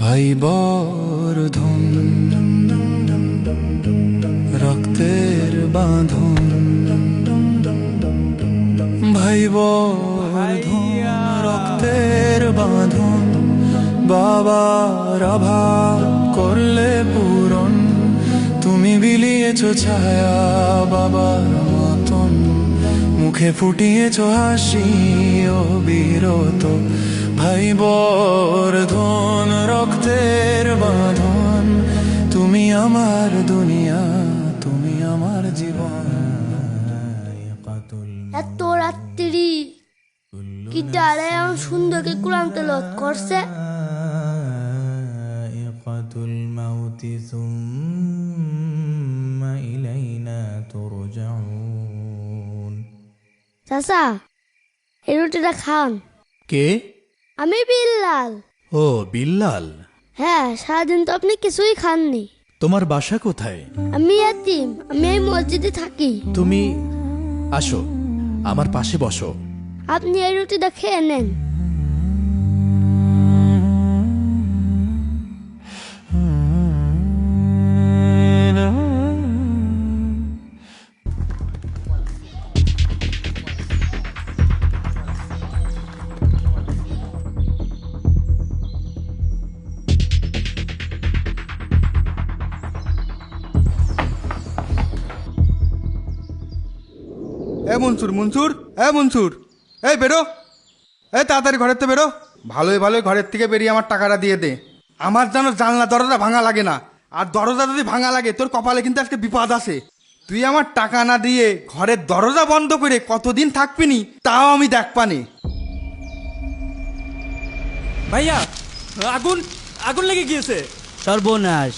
ভাই বর্ধন রক্তের বাঁধন, ভাই বর্ধন রক্তের বাঁধন, বাবার অভাব করলে পূরণ, তুমি বিলিয়েছ ছায়া বাবার মতন, মুখে ফুটিয়েছ হাসি অবিরত, ভাই বর্ধন রক্তের বাঁধন, তুমি আমার দুনিয়া, তুমি আমার জীবন। এত রাত্রি গিটারে এমন সুন্দরকে কোরআন তেলাওয়াত করছে। الموت ثم إلينا ترجعون। চাচা, এই রুটিটা খান। কে? আমি বিল্লাল। ও বিল্লাল, হ্যাঁ, সারাদিন তো আপনি কিছুই খাননি। তোমার বাসা কোথায়? আমি এতিম, আমি এই মসজিদে থাকি। তুমি আসো, আমার পাশে বসো। আপনি এই রুটিটা খেয়ে নেন। মনসুর মনসুর মনসুর, এই বেরো, তাড়াতাড়ি ঘরের থেকে বেরো, ভালোই ভালোই ঘরের থেকে বেরিয়ে আমার টাকাটা দিয়ে দে। আমার যেন জানলা দরজা ভাঙা লাগে না, আর দরজা যদি ভাঙা লাগে তোর কপালে কিন্তু আজকে বিপদ আছে। তুই আমার টাকা না দিয়ে ঘরের দরজা বন্ধ করে কতদিন থাকবি নি তাও আমি দেখপানি। ভাইয়া, আগুন আগুন লেগে গিয়েছে। সর্বনাশ,